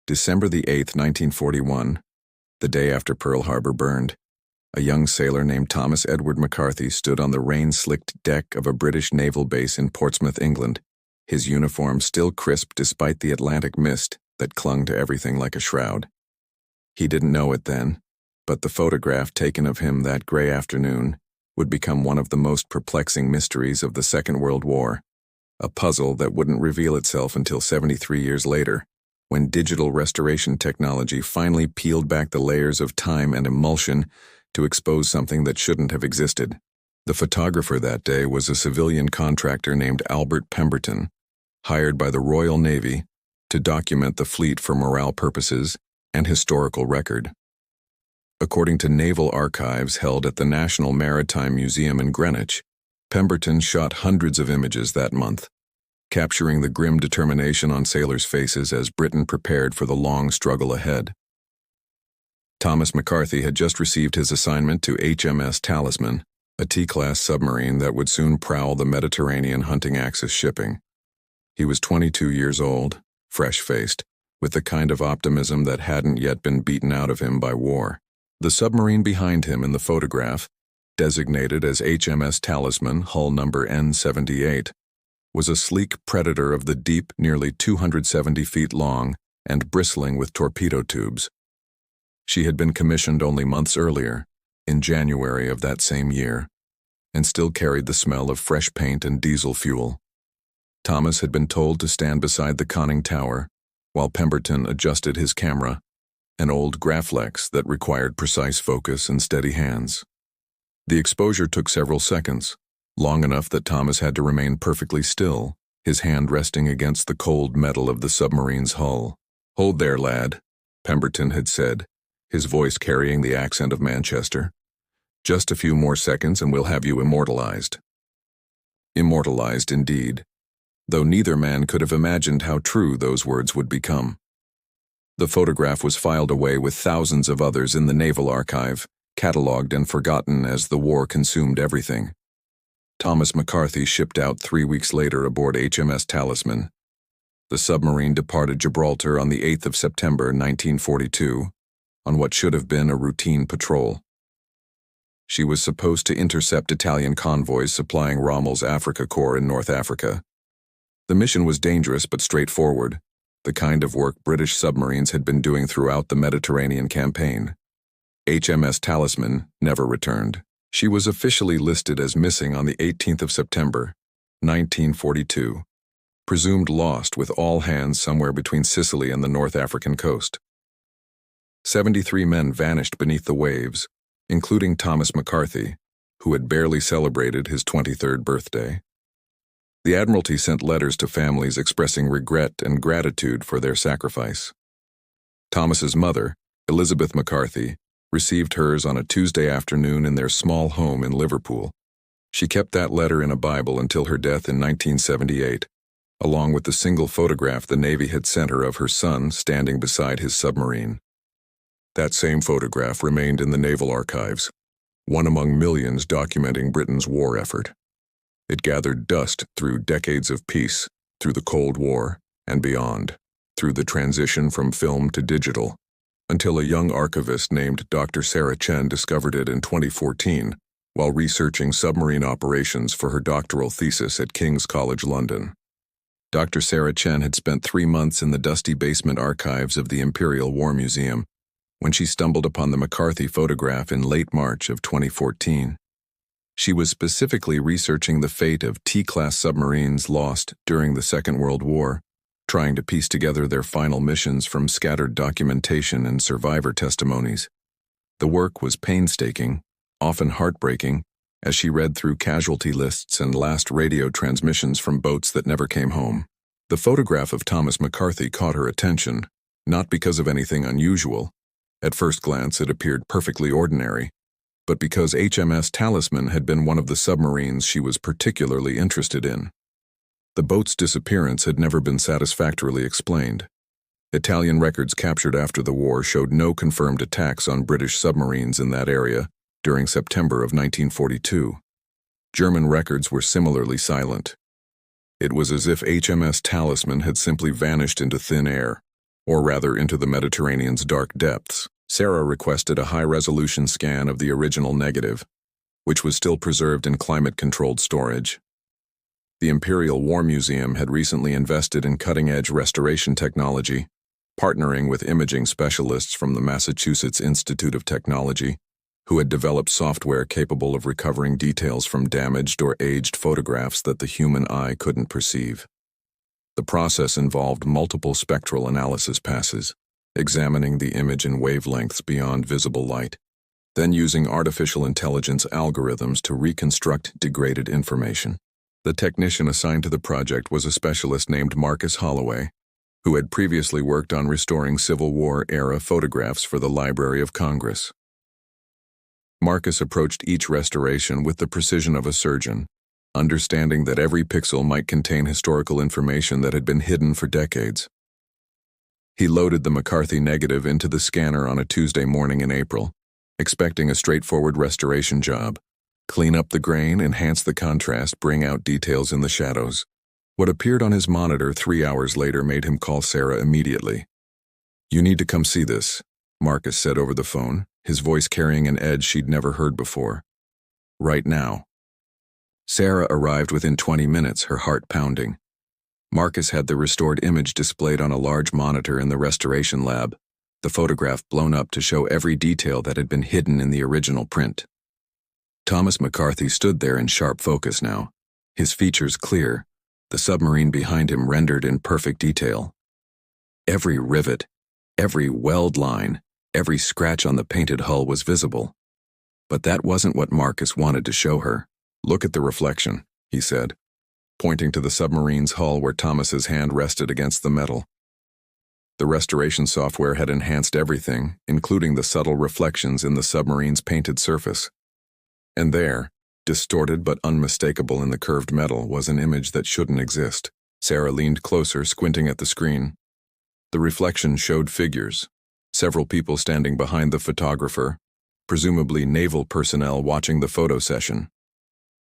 December the 8th, 1941, the day after Pearl Harbor burned, a young sailor named Thomas Edward McCarthy stood on the rain-slicked deck of a British naval base in Portsmouth, England, his uniform still crisp despite the Atlantic mist that clung to everything like a shroud. He didn't know it then, but the photograph taken of him that gray afternoon would become one of the most perplexing mysteries of the Second World War, a puzzle that wouldn't reveal itself until 73 years later, when digital restoration technology finally peeled back the layers of time and emulsion to expose something that shouldn't have existed. The photographer that day was a civilian contractor named Albert Pemberton, hired by the Royal Navy to document the fleet for morale purposes and historical record. According to naval archives held at the National Maritime Museum in Greenwich, Pemberton shot hundreds of images that month, capturing the grim determination on sailors' faces as Britain prepared for the long struggle ahead. Thomas McCarthy had just received his assignment to HMS Talisman, a T-class submarine that would soon prowl the Mediterranean hunting Axis shipping. He was 22 years old, fresh-faced, with the kind of optimism that hadn't yet been beaten out of him by war. The submarine behind him in the photograph, designated as HMS Talisman, hull number N78, was a sleek predator of the deep, nearly 270 feet long and bristling with torpedo tubes. She had been commissioned only months earlier, in January of that same year, and still carried the smell of fresh paint and diesel fuel. Thomas had been told to stand beside the conning tower, while Pemberton adjusted his camera, an old Graflex that required precise focus and steady hands. The exposure took several seconds, long enough that Thomas had to remain perfectly still, his hand resting against the cold metal of the submarine's hull. "Hold there, lad," Pemberton had said, his voice carrying the accent of Manchester. "Just a few more seconds and we'll have you immortalized." Immortalized indeed, though neither man could have imagined how true those words would become. The photograph was filed away with thousands of others in the Naval Archive, catalogued and forgotten as the war consumed everything. Thomas McCarthy shipped out 3 weeks later aboard HMS Talisman. The submarine departed Gibraltar on the 8th of September, 1942, on what should have been a routine patrol. She was supposed to intercept Italian convoys supplying Rommel's Africa Corps in North Africa. The mission was dangerous but straightforward, the kind of work British submarines had been doing throughout the Mediterranean campaign. HMS Talisman never returned. She was officially listed as missing on the 18th of September, 1942, presumed lost with all hands somewhere between Sicily and the North African coast. 73 men vanished beneath the waves, including Thomas McCarthy, who had barely celebrated his 23rd birthday. The Admiralty sent letters to families expressing regret and gratitude for their sacrifice. Thomas's mother, Elizabeth McCarthy, received hers on a Tuesday afternoon in their small home in Liverpool. She kept that letter in a Bible until her death in 1978, along with the single photograph the Navy had sent her of her son standing beside his submarine. That same photograph remained in the Naval Archives, one among millions documenting Britain's war effort. It gathered dust through decades of peace, through the Cold War, and beyond, through the transition from film to digital, until a young archivist named Dr. Sarah Chen discovered it in 2014 while researching submarine operations for her doctoral thesis at King's College London. Dr. Sarah Chen had spent 3 months in the dusty basement archives of the Imperial War Museum when she stumbled upon the McCarthy photograph in late March of 2014. She was specifically researching the fate of T-class submarines lost during the Second World War, trying to piece together their final missions from scattered documentation and survivor testimonies. The work was painstaking, often heartbreaking, as she read through casualty lists and last radio transmissions from boats that never came home. The photograph of Thomas McCarthy caught her attention, not because of anything unusual. At first glance, it appeared perfectly ordinary, but because HMS Talisman had been one of the submarines she was particularly interested in. The boat's disappearance had never been satisfactorily explained. Italian records captured after the war showed no confirmed attacks on British submarines in that area during September of 1942. German records were similarly silent. It was as if HMS Talisman had simply vanished into thin air, or rather into the Mediterranean's dark depths. Sarah requested a high-resolution scan of the original negative, which was still preserved in climate-controlled storage. The Imperial War Museum had recently invested in cutting-edge restoration technology, partnering with imaging specialists from the Massachusetts Institute of Technology, who had developed software capable of recovering details from damaged or aged photographs that the human eye couldn't perceive. The process involved multiple spectral analysis passes, examining the image in wavelengths beyond visible light, then using artificial intelligence algorithms to reconstruct degraded information. The technician assigned to the project was a specialist named Marcus Holloway, who had previously worked on restoring Civil War-era photographs for the Library of Congress. Marcus approached each restoration with the precision of a surgeon, understanding that every pixel might contain historical information that had been hidden for decades. He loaded the McCarthy negative into the scanner on a Tuesday morning in April, expecting a straightforward restoration job. Clean up the grain, enhance the contrast, bring out details in the shadows. What appeared on his monitor 3 hours later made him call Sarah immediately. "You need to come see this," Marcus said over the phone, his voice carrying an edge she'd never heard before. "Right now." Sarah arrived within 20 minutes, her heart pounding. Marcus had the restored image displayed on a large monitor in the restoration lab, the photograph blown up to show every detail that had been hidden in the original print. Thomas McCarthy stood there in sharp focus now, his features clear, the submarine behind him rendered in perfect detail. Every rivet, every weld line, every scratch on the painted hull was visible. But that wasn't what Marcus wanted to show her. "Look at the reflection," he said, pointing to the submarine's hull where Thomas's hand rested against the metal. The restoration software had enhanced everything, including the subtle reflections in the submarine's painted surface. And there, distorted but unmistakable in the curved metal, was an image that shouldn't exist. Sarah leaned closer, squinting at the screen. The reflection showed figures, several people standing behind the photographer, presumably naval personnel watching the photo session.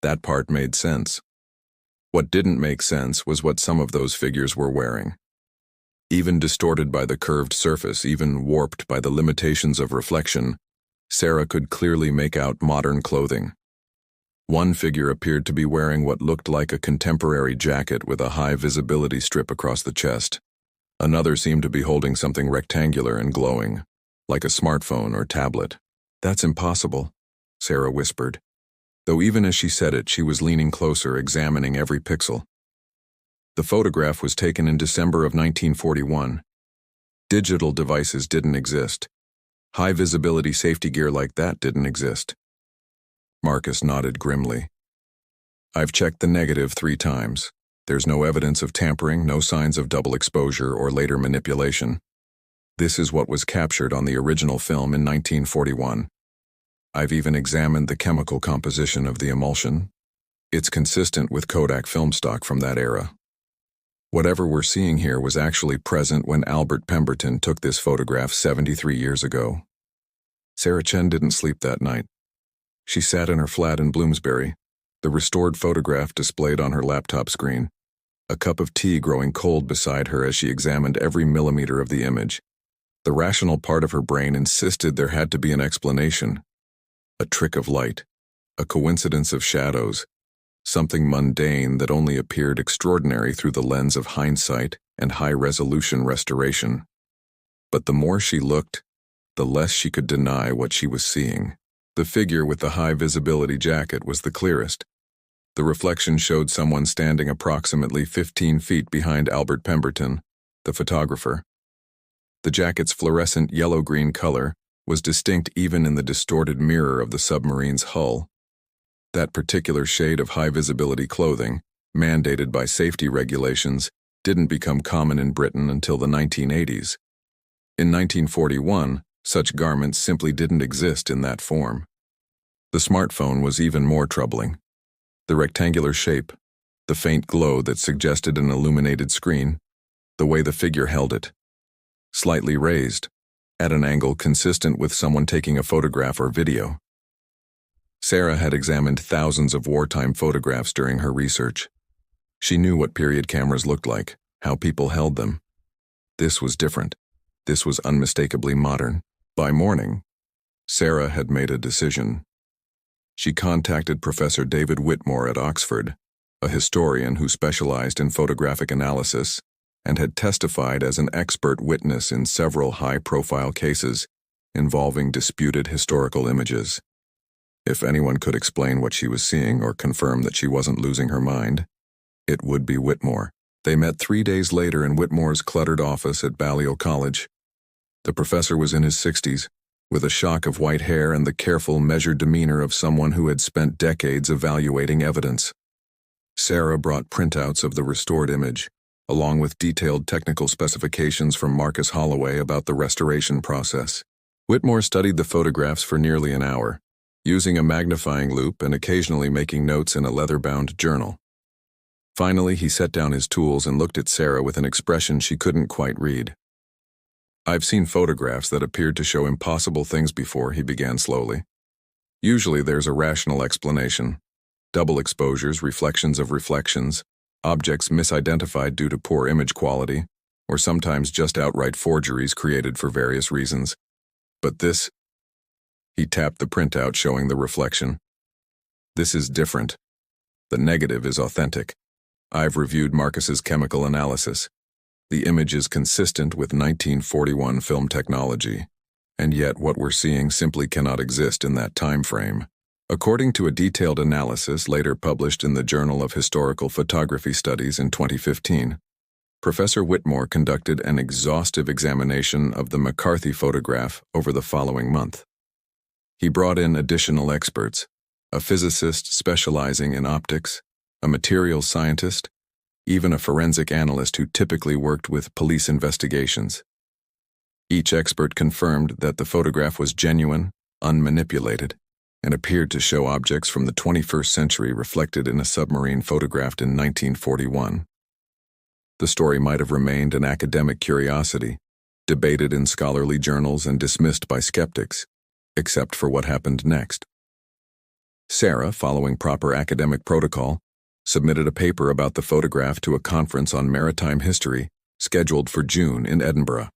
That part made sense. What didn't make sense was what some of those figures were wearing. Even distorted by the curved surface, even warped by the limitations of reflection, Sarah could clearly make out modern clothing. One figure appeared to be wearing what looked like a contemporary jacket with a high visibility strip across the chest. Another seemed to be holding something rectangular and glowing, like a smartphone or tablet. "That's impossible," Sarah whispered, though even as she said it, she was leaning closer, examining every pixel. The photograph was taken in December of 1941. Digital devices didn't exist. High-visibility safety gear like that didn't exist. Marcus nodded grimly. "I've checked the negative 3 times. There's no evidence of tampering, no signs of double exposure or later manipulation. This is what was captured on the original film in 1941. I've even examined the chemical composition of the emulsion. It's consistent with Kodak film stock from that era. Whatever we're seeing here was actually present when Albert Pemberton took this photograph 73 years ago." Sarah Chen didn't sleep that night. She sat in her flat in Bloomsbury, the restored photograph displayed on her laptop screen, a cup of tea growing cold beside her as she examined every millimeter of the image. The rational part of her brain insisted there had to be an explanation. A trick of light, a coincidence of shadows, something mundane that only appeared extraordinary through the lens of hindsight and high-resolution restoration. But the more she looked, the less she could deny what she was seeing. The figure with the high-visibility jacket was the clearest. The reflection showed someone standing approximately 15 feet behind Albert Pemberton, the photographer. The jacket's fluorescent yellow-green color was distinct even in the distorted mirror of the submarine's hull. That particular shade of high-visibility clothing, mandated by safety regulations, didn't become common in Britain until the 1980s. In 1941, such garments simply didn't exist in that form. The smartphone was even more troubling. The rectangular shape, the faint glow that suggested an illuminated screen, the way the figure held it. Slightly raised, at an angle consistent with someone taking a photograph or video. Sarah had examined thousands of wartime photographs during her research. She knew what period cameras looked like, how people held them. This was different. This was unmistakably modern. By morning, Sarah had made a decision. She contacted Professor David Whitmore at Oxford, a historian who specialized in photographic analysis and had testified as an expert witness in several high-profile cases involving disputed historical images. If anyone could explain what she was seeing or confirm that she wasn't losing her mind, it would be Whitmore. They met 3 days later in Whitmore's cluttered office at Balliol College. The professor was in his 60s, with a shock of white hair and the careful, measured demeanor of someone who had spent decades evaluating evidence. Sarah brought printouts of the restored image, along with detailed technical specifications from Marcus Holloway about the restoration process. Whitmore studied the photographs for nearly an hour, using a magnifying loupe and occasionally making notes in a leather-bound journal. Finally, he set down his tools and looked at Sarah with an expression she couldn't quite read. "I've seen photographs that appeared to show impossible things before," he began slowly. "Usually there's a rational explanation. Double exposures, reflections of reflections, objects misidentified due to poor image quality, or sometimes just outright forgeries created for various reasons. But this..." He tapped the printout showing the reflection. "This is different. The negative is authentic. I've reviewed Marcus's chemical analysis. The image is consistent with 1941 film technology, and yet what we're seeing simply cannot exist in that time frame." According to a detailed analysis later published in the Journal of Historical Photography Studies in 2015, Professor Whitmore conducted an exhaustive examination of the McCarthy photograph over the following month. He brought in additional experts, a physicist specializing in optics, a materials scientist, even a forensic analyst who typically worked with police investigations. Each expert confirmed that the photograph was genuine, unmanipulated, and appeared to show objects from the 21st century reflected in a submarine photographed in 1941. The story might have remained an academic curiosity, debated in scholarly journals and dismissed by skeptics, except for what happened next. Sarah, following proper academic protocol, submitted a paper about the photograph to a conference on maritime history scheduled for June in Edinburgh.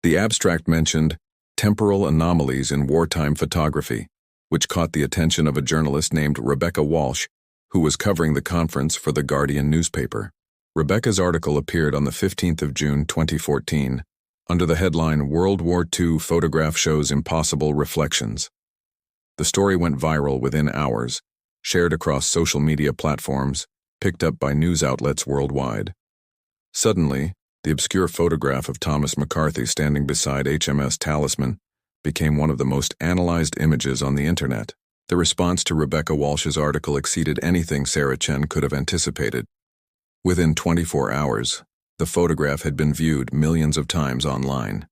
The abstract mentioned temporal anomalies in wartime photography, which caught the attention of a journalist named Rebecca Walsh, who was covering the conference for the Guardian newspaper. Rebecca's article appeared on the 15th of June 2014, under the headline "World War II Photograph Shows Impossible Reflections." The story went viral within hours, shared across social media platforms, picked up by news outlets worldwide. Suddenly, the obscure photograph of Thomas McCarthy standing beside HMS Talisman became one of the most analyzed images on the internet. The response to Rebecca Walsh's article exceeded anything Sarah Chen could have anticipated. Within 24 hours, the photograph had been viewed millions of times online.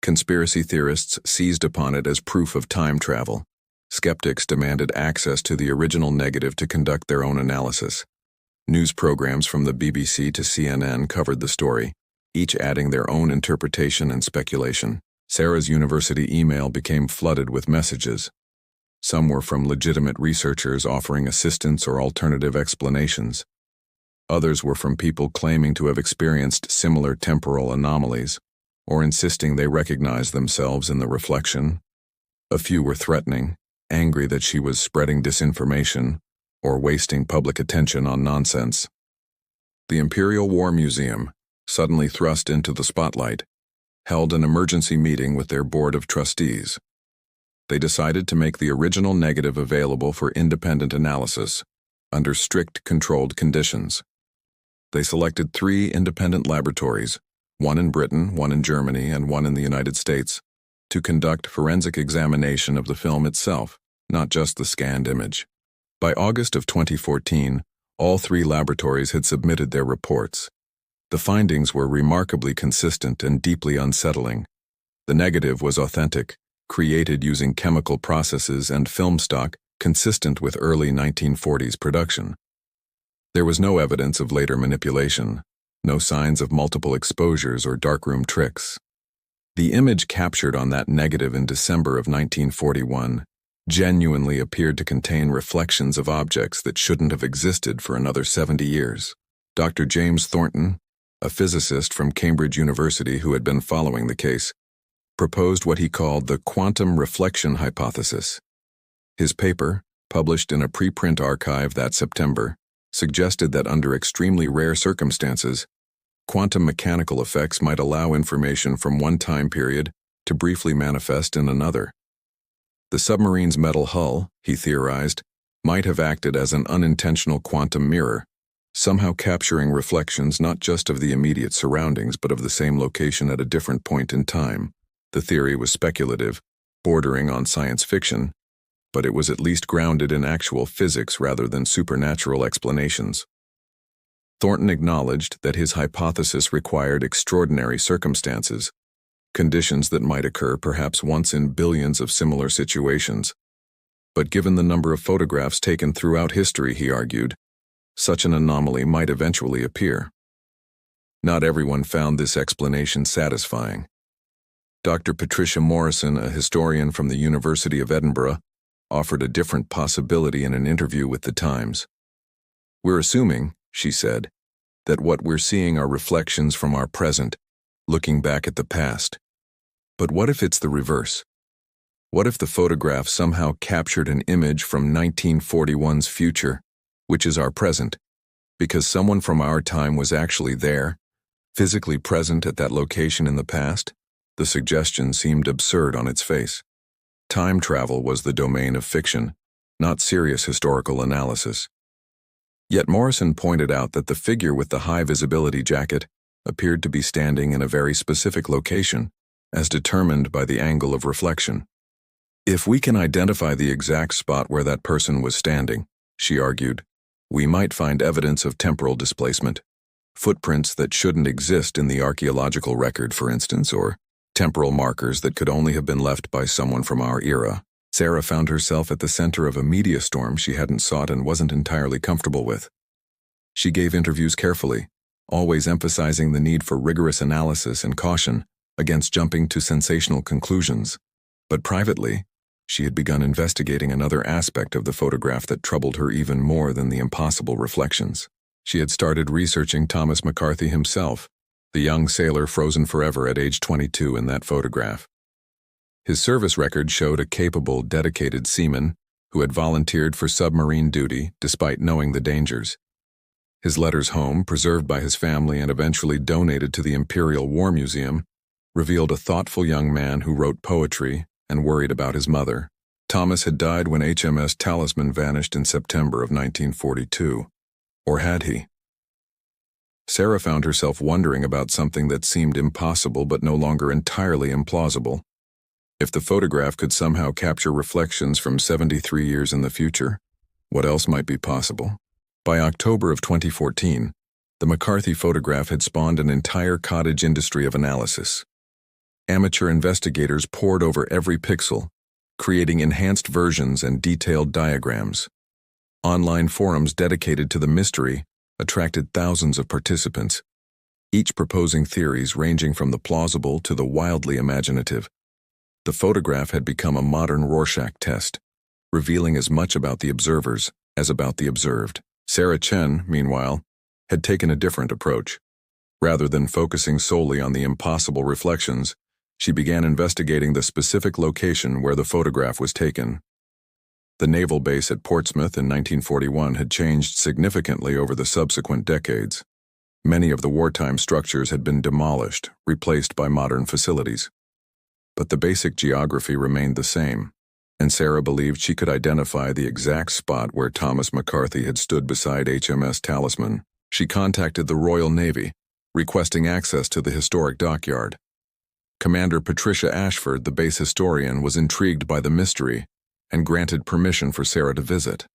Conspiracy theorists seized upon it as proof of time travel. Skeptics demanded access to the original negative to conduct their own analysis. News programs from the BBC to CNN covered the story, each adding their own interpretation and speculation. Sarah's university email became flooded with messages. Some were from legitimate researchers offering assistance or alternative explanations. Others were from people claiming to have experienced similar temporal anomalies, or insisting they recognized themselves in the reflection. A few were threatening, angry that she was spreading disinformation or wasting public attention on nonsense. The Imperial War Museum, suddenly thrust into the spotlight, held an emergency meeting with their board of trustees. They decided to make the original negative available for independent analysis, under strict controlled conditions. They selected 3 independent laboratories, one in Britain, one in Germany, and one in the United States, to conduct forensic examination of the film itself, not just the scanned image. By August of 2014, all 3 laboratories had submitted their reports. The findings were remarkably consistent and deeply unsettling. The negative was authentic, created using chemical processes and film stock consistent with early 1940s production. There was no evidence of later manipulation, no signs of multiple exposures or darkroom tricks. The image captured on that negative in December of 1941 genuinely appeared to contain reflections of objects that shouldn't have existed for another 70 years. Dr. James Thornton, a physicist from Cambridge University who had been following the case, proposed what he called the quantum reflection hypothesis. His paper, published in a preprint archive that September, suggested that under extremely rare circumstances, quantum mechanical effects might allow information from one time period to briefly manifest in another. The submarine's metal hull, he theorized, might have acted as an unintentional quantum mirror, somehow capturing reflections not just of the immediate surroundings but of the same location at a different point in time. The theory was speculative, bordering on science fiction, but it was at least grounded in actual physics rather than supernatural explanations. Thornton acknowledged that his hypothesis required extraordinary circumstances, conditions that might occur perhaps once in billions of similar situations. But given the number of photographs taken throughout history, he argued, such an anomaly might eventually appear. Not everyone found this explanation satisfying. Dr. Patricia Morrison, a historian from the University of Edinburgh, offered a different possibility in an interview with The Times. "We're assuming," she said, "that what we're seeing are reflections from our present, looking back at the past. But what if it's the reverse? What if the photograph somehow captured an image from 1941's future, which is our present, because someone from our time was actually there, physically present at that location in the past?" The suggestion seemed absurd on its face. Time travel was the domain of fiction, not serious historical analysis. Yet Morrison pointed out that the figure with the high-visibility jacket appeared to be standing in a very specific location, as determined by the angle of reflection. "If we can identify the exact spot where that person was standing," she argued, "we might find evidence of temporal displacement, footprints that shouldn't exist in the archaeological record, for instance, or temporal markers that could only have been left by someone from our era." Sarah found herself at the center of a media storm she hadn't sought and wasn't entirely comfortable with. She gave interviews carefully, always emphasizing the need for rigorous analysis and caution against jumping to sensational conclusions. But privately, she had begun investigating another aspect of the photograph that troubled her even more than the impossible reflections. She had started researching Thomas McCarthy himself, the young sailor frozen forever at age 22 in that photograph. His service record showed a capable, dedicated seaman who had volunteered for submarine duty despite knowing the dangers. His letters home, preserved by his family and eventually donated to the Imperial War Museum, revealed a thoughtful young man who wrote poetry and worried about his mother. Thomas had died when HMS Talisman vanished in September of 1942. Or had he? Sarah found herself wondering about something that seemed impossible but no longer entirely implausible. If the photograph could somehow capture reflections from 73 years in the future, what else might be possible? By October of 2014, the McCarthy photograph had spawned an entire cottage industry of analysis. Amateur investigators pored over every pixel, creating enhanced versions and detailed diagrams. Online forums dedicated to the mystery attracted thousands of participants, each proposing theories ranging from the plausible to the wildly imaginative. The photograph had become a modern Rorschach test, revealing as much about the observers as about the observed. Sarah Chen, meanwhile, had taken a different approach. Rather than focusing solely on the impossible reflections, she began investigating the specific location where the photograph was taken. The naval base at Portsmouth in 1941 had changed significantly over the subsequent decades. Many of the wartime structures had been demolished, replaced by modern facilities. But the basic geography remained the same, and Sarah believed she could identify the exact spot where Thomas McCarthy had stood beside HMS Talisman. She contacted the Royal Navy, requesting access to the historic dockyard. Commander Patricia Ashford, the base historian, was intrigued by the mystery and granted permission for Sarah to visit.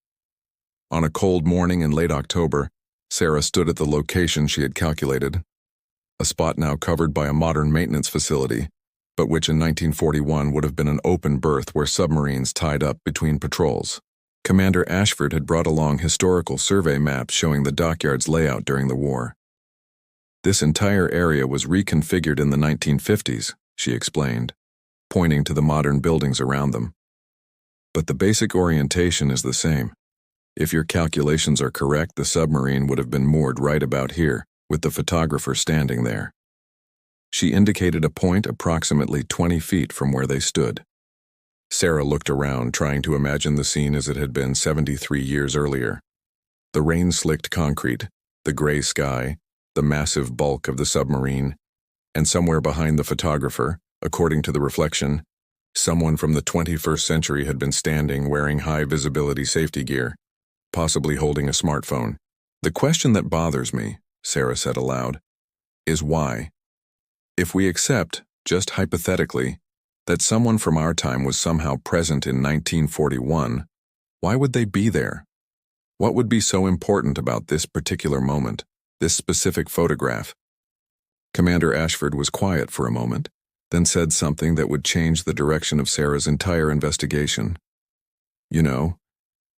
On a cold morning in late October, Sarah stood at the location she had calculated, a spot now covered by a modern maintenance facility, but which in 1941 would have been an open berth where submarines tied up between patrols. Commander Ashford had brought along historical survey maps showing the dockyard's layout during the war. This entire area was reconfigured in the 1950s, she explained, pointing to the modern buildings around them. But the basic orientation is the same. If your calculations are correct, the submarine would have been moored right about here, with the photographer standing there. She indicated a point approximately 20 feet from where they stood. Sarah looked around, trying to imagine the scene as it had been 73 years earlier. The rain-slicked concrete, the gray sky, the massive bulk of the submarine, and somewhere behind the photographer, according to the reflection, someone from the 21st century had been standing wearing high-visibility safety gear, possibly holding a smartphone. "The question that bothers me," Sarah said aloud, "is why? If we accept, just hypothetically, that someone from our time was somehow present in 1941, why would they be there? What would be so important about this particular moment, this specific photograph?" Commander Ashford was quiet for a moment, then said something that would change the direction of Sarah's entire investigation. "You know,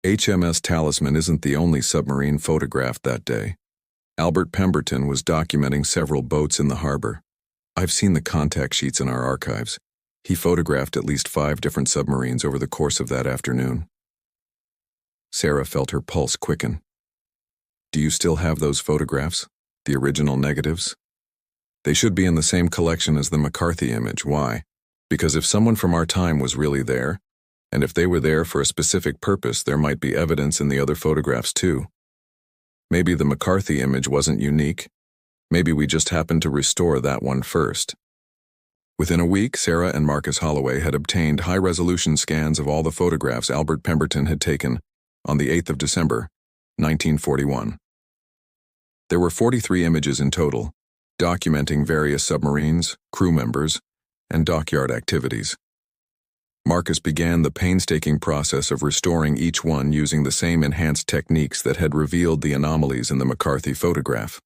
HMS Talisman isn't the only submarine photographed that day. Albert Pemberton was documenting several boats in the harbor. I've seen the contact sheets in our archives. He photographed at least 5 different submarines over the course of that afternoon." Sarah felt her pulse quicken. "Do you still have those photographs? The original negatives?" "They should be in the same collection as the McCarthy image. Why? Because if someone from our time was really there, and if they were there for a specific purpose, there might be evidence in the other photographs too. Maybe the McCarthy image wasn't unique. Maybe we just happened to restore that one first." Within a week, Sarah and Marcus Holloway had obtained high-resolution scans of all the photographs Albert Pemberton had taken on the 8th of December, 1941. There were 43 images in total, documenting various submarines, crew members, and dockyard activities. Marcus began the painstaking process of restoring each one using the same enhanced techniques that had revealed the anomalies in the McCarthy photograph.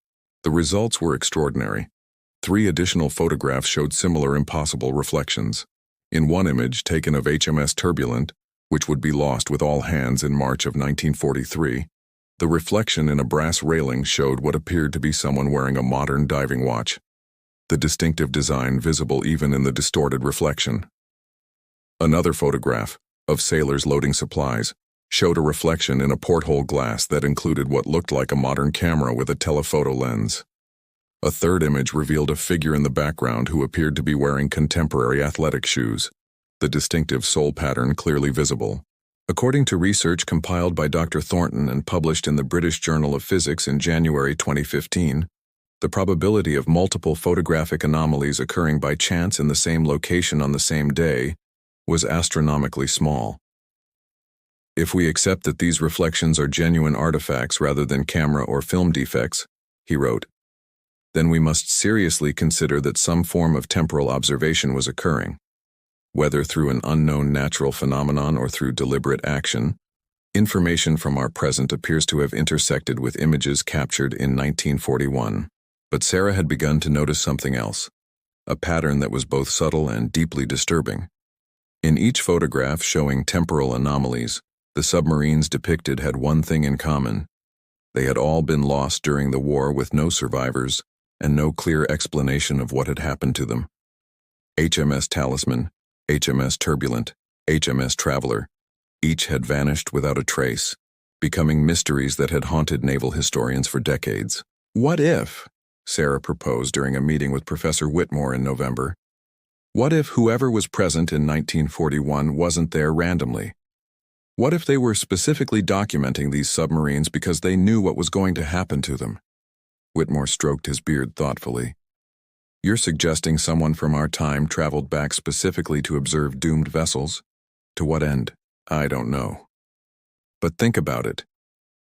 The results were extraordinary. 3 additional photographs showed similar impossible reflections. In one image taken of HMS Turbulent, which would be lost with all hands in March of 1943, the reflection in a brass railing showed what appeared to be someone wearing a modern diving watch, the distinctive design visible even in the distorted reflection. Another photograph, of sailors loading supplies, showed a reflection in a porthole glass that included what looked like a modern camera with a telephoto lens. A third image revealed a figure in the background who appeared to be wearing contemporary athletic shoes, the distinctive sole pattern clearly visible. According to research compiled by Dr. Thornton and published in the British Journal of Physics in January 2015, the probability of multiple photographic anomalies occurring by chance in the same location on the same day was astronomically small. "If we accept that these reflections are genuine artifacts rather than camera or film defects," he wrote, "then we must seriously consider that some form of temporal observation was occurring. Whether through an unknown natural phenomenon or through deliberate action, information from our present appears to have intersected with images captured in 1941. But Sarah had begun to notice something else, a pattern that was both subtle and deeply disturbing. In each photograph showing temporal anomalies, the submarines depicted had one thing in common. They had all been lost during the war with no survivors and no clear explanation of what had happened to them. HMS Talisman, HMS Turbulent, HMS Traveler, each had vanished without a trace, becoming mysteries that had haunted naval historians for decades. "What if," Sarah proposed during a meeting with Professor Whitmore in November, "what if whoever was present in 1941 wasn't there randomly? What if they were specifically documenting these submarines because they knew what was going to happen to them?" Whitmore stroked his beard thoughtfully. "You're suggesting someone from our time traveled back specifically to observe doomed vessels? To what end? I don't know. But think about it.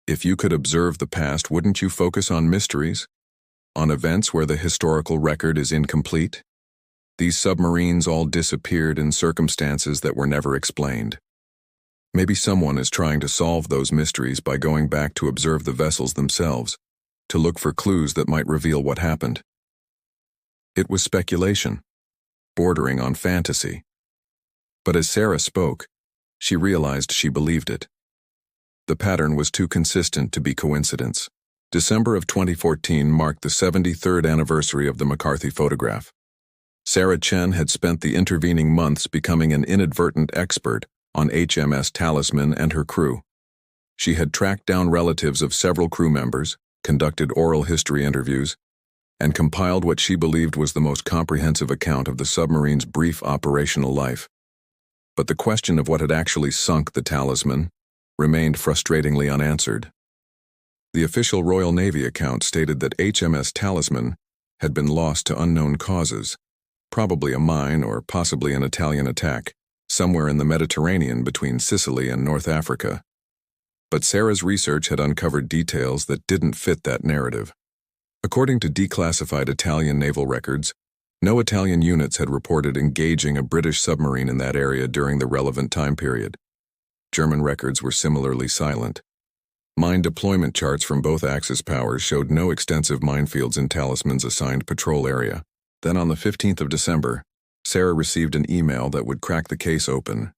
If you could observe the past, wouldn't you focus on mysteries? On events where the historical record is incomplete? These submarines all disappeared in circumstances that were never explained. Maybe someone is trying to solve those mysteries by going back to observe the vessels themselves, to look for clues that might reveal what happened." It was speculation, bordering on fantasy. But as Sarah spoke, she realized she believed it. The pattern was too consistent to be coincidence. December of 2014 marked the 73rd anniversary of the McCarthy photograph. Sarah Chen had spent the intervening months becoming an inadvertent expert on HMS Talisman and her crew. She had tracked down relatives of several crew members, conducted oral history interviews, and compiled what she believed was the most comprehensive account of the submarine's brief operational life. But the question of what had actually sunk the Talisman remained frustratingly unanswered. The official Royal Navy account stated that HMS Talisman had been lost to unknown causes, probably a mine or possibly an Italian attack, somewhere in the Mediterranean between Sicily and North Africa. But Sarah's research had uncovered details that didn't fit that narrative. According to declassified Italian naval records, no Italian units had reported engaging a British submarine in that area during the relevant time period. German records were similarly silent. Mine deployment charts from both Axis powers showed no extensive minefields in Talisman's assigned patrol area. Then on the 15th of December, Sarah received an email that would crack the case open.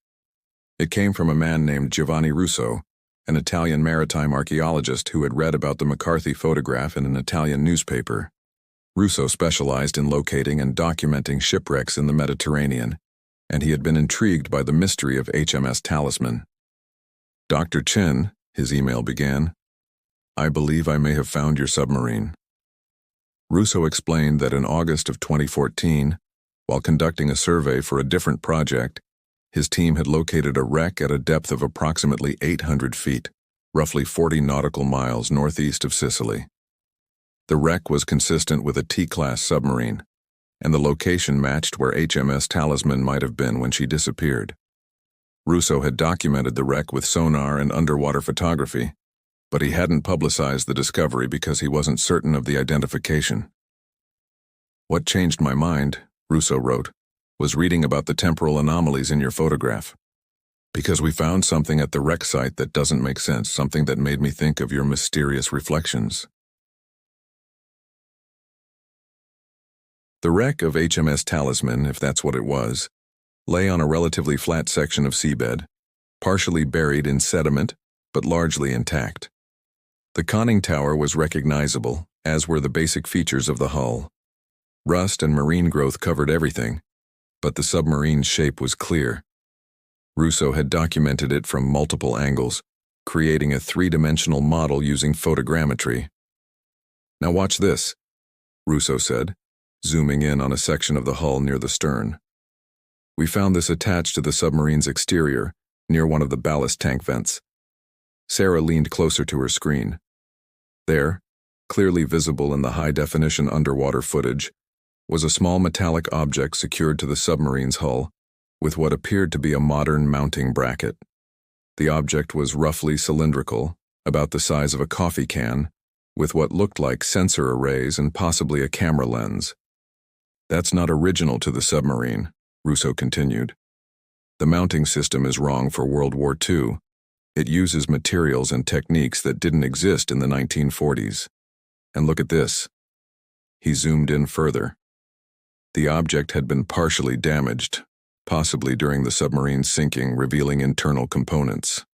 It came from a man named Giovanni Russo, an Italian maritime archaeologist who had read about the McCarthy photograph in an Italian newspaper. Russo specialized in locating and documenting shipwrecks in the Mediterranean, and he had been intrigued by the mystery of HMS Talisman. "Dr. Chin," his email began, "I believe I may have found your submarine." Russo explained that in August of 2014, while conducting a survey for a different project, his team had located a wreck at a depth of approximately 800 feet, roughly 40 nautical miles northeast of Sicily. The wreck was consistent with a T-class submarine, and the location matched where HMS Talisman might have been when she disappeared. Russo had documented the wreck with sonar and underwater photography, but he hadn't publicized the discovery because he wasn't certain of the identification. "What changed my mind," Russo wrote, "was reading about the temporal anomalies in your photograph. Because we found something at the wreck site that doesn't make sense, something that made me think of your mysterious reflections." The wreck of HMS Talisman, if that's what it was, lay on a relatively flat section of seabed, partially buried in sediment, but largely intact. The conning tower was recognizable, as were the basic features of the hull. Rust and marine growth covered everything, but the submarine's shape was clear. Russo had documented it from multiple angles, creating a three-dimensional model using photogrammetry. "Now watch this," Russo said, zooming in on a section of the hull near the stern. "We found this attached to the submarine's exterior, near one of the ballast tank vents." Sarah leaned closer to her screen. There, clearly visible in the high-definition underwater footage, was a small metallic object secured to the submarine's hull, with what appeared to be a modern mounting bracket. The object was roughly cylindrical, about the size of a coffee can, with what looked like sensor arrays and possibly a camera lens. "That's not original to the submarine," Russo continued. "The mounting system is wrong for World War II. It uses materials and techniques that didn't exist in the 1940s. And look at this." He zoomed in further. The object had been partially damaged, possibly during the submarine's sinking, revealing internal components.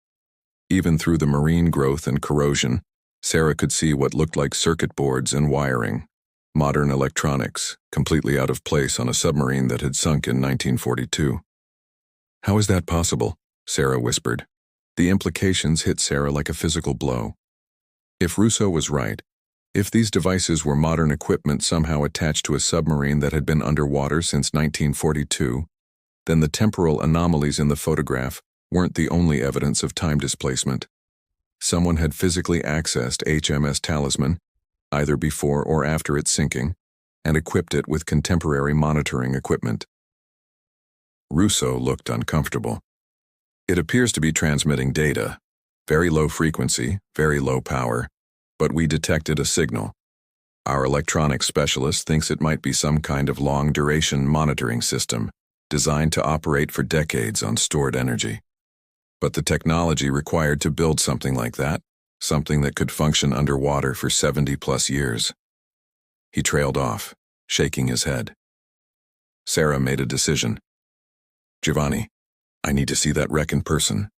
Even through the marine growth and corrosion, Sarah could see what looked like circuit boards and wiring. Modern electronics, completely out of place on a submarine that had sunk in 1942. "How is that possible?" Sarah whispered. The implications hit Sarah like a physical blow. If Russo was right, if these devices were modern equipment somehow attached to a submarine that had been underwater since 1942, then the temporal anomalies in the photograph weren't the only evidence of time displacement. Someone had physically accessed HMS Talisman, either before or after its sinking, and equipped it with contemporary monitoring equipment. Russo looked uncomfortable. "It appears to be transmitting data. Very low frequency, very low power, but we detected a signal. Our electronics specialist thinks it might be some kind of long-duration monitoring system, designed to operate for decades on stored energy. But the technology required to build something like that, something that could function underwater for 70-plus years." He trailed off, shaking his head. Sarah made a decision. "Giovanni, I need to see that wreck in person.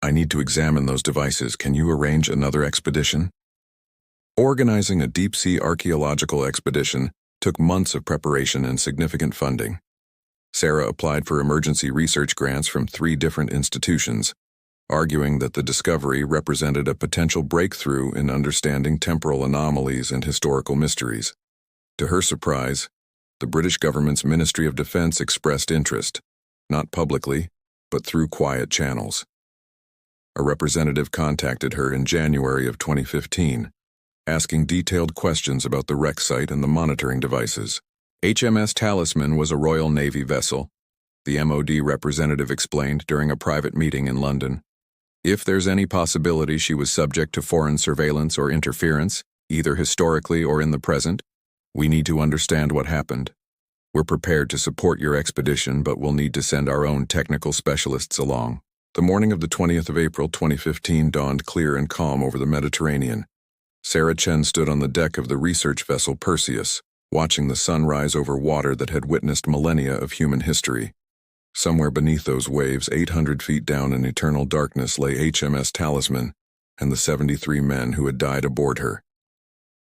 I need to examine those devices. Can you arrange another expedition?" Organizing a deep-sea archaeological expedition took months of preparation and significant funding. Sarah applied for emergency research grants from 3 different institutions, arguing that the discovery represented a potential breakthrough in understanding temporal anomalies and historical mysteries. To her surprise, the British government's Ministry of Defence expressed interest, not publicly, but through quiet channels. A representative contacted her in January of 2015, asking detailed questions about the wreck site and the monitoring devices. HMS Talisman was a Royal Navy vessel, the MOD representative explained during a private meeting in London. If there's any possibility she was subject to foreign surveillance or interference, either historically or in the present, we need to understand what happened. We're prepared to support your expedition, but we'll need to send our own technical specialists along. The morning of the 20th of April 2015 dawned clear and calm over the Mediterranean. Sarah Chen stood on the deck of the research vessel Perseus, watching the sun rise over water that had witnessed millennia of human history. Somewhere beneath those waves, 800 feet down in eternal darkness, lay HMS Talisman and the 73 men who had died aboard her.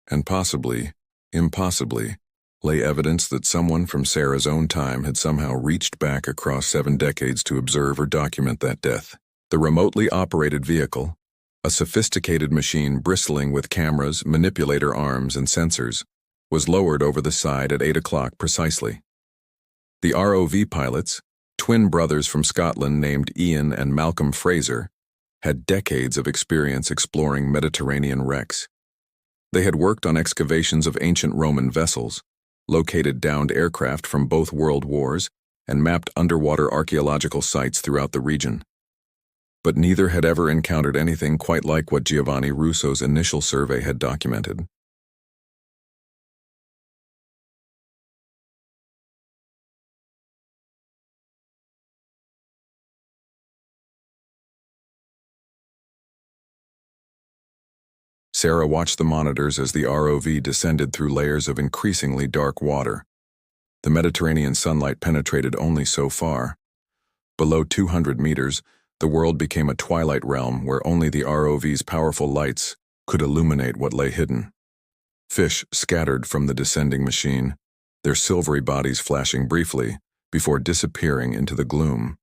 And possibly, impossibly, lay evidence that someone from Sarah's own time had somehow reached back across 7 decades to observe or document that death. The remotely operated vehicle, a sophisticated machine bristling with cameras, manipulator arms, and sensors, was lowered over the side at 8 o'clock precisely. The ROV pilots, twin brothers from Scotland named Ian and Malcolm Fraser, had decades of experience exploring Mediterranean wrecks. They had worked on excavations of ancient Roman vessels, located downed aircraft from both world wars, and mapped underwater archaeological sites throughout the region. But neither had ever encountered anything quite like what Giovanni Russo's initial survey had documented. Sarah watched the monitors as the ROV descended through layers of increasingly dark water. The Mediterranean sunlight penetrated only so far. Below 200 meters, the world became a twilight realm where only the ROV's powerful lights could illuminate what lay hidden. Fish scattered from the descending machine, their silvery bodies flashing briefly before disappearing into the gloom.